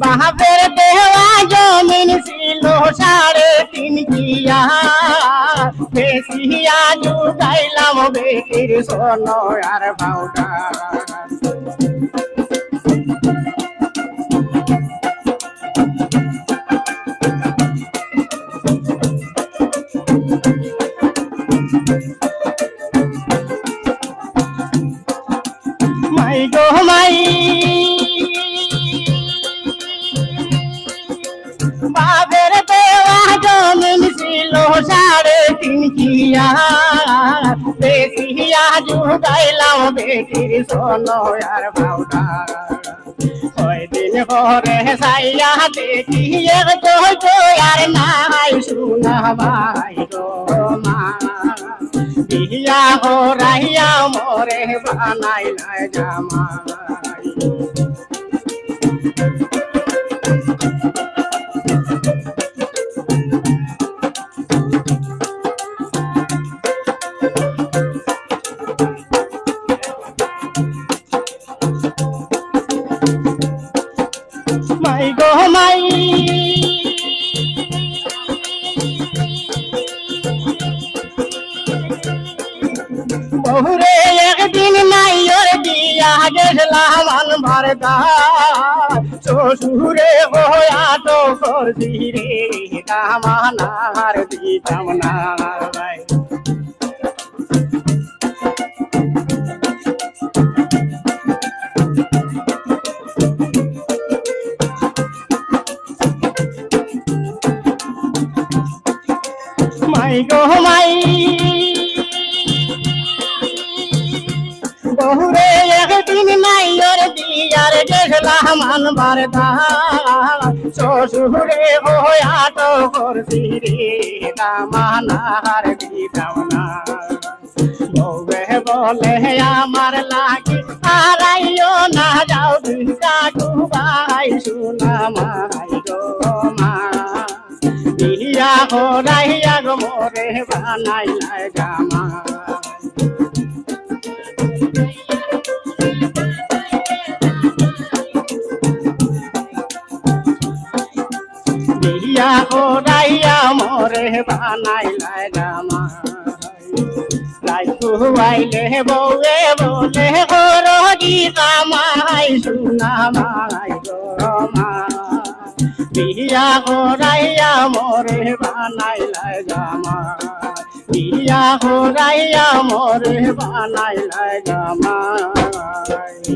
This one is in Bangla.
বাপের দেওয়া জমিন ছিল 3.5 কিয়া বেশিয়া জুগাইলাম বেটির সোন আর বাউডা মাই গো মাই বাপের দেওয়া জমিন ছিল 3.5 কিয়া বেশিয়া জুগাইলাম বেটির সোন আর বাউডা কয়দিন পরে সাইয়া দেখি আর নাই শুনা ভাই গো মা বিয়া হরাইয়া মোরে বানাইলা জামাই মাই গো মাই বহুরে একদিন মাইয়র দিয়া গেছলাম আনবার শ্বশুরে হইয়া তো করছি রে কামানার দিতাম না ভাই মাই গো মাই বহুরে একদিন মাইয়র দিয়ার গেছলাম আনবার শ্বশুরে হইয়া তো করছি রে কামানার দিতাম না বউবে বলে আমার লাগি হারাইও না যাও দুইটা কুবাই শুনা মাই গো মা বিয়া হরাইয়া গো মোরে বানাইলা জামাই বিয়া হরাইয়া মোরে বানাইলা জামাই লাই খুয়াইলে বউয়ে বলে হরি জামাই শুনা মাই গো মা বিয়া হরাইয়া মোরে বানাইলা জামাই বিয়া হরাইয়া মোরে বানাইলা জামাই।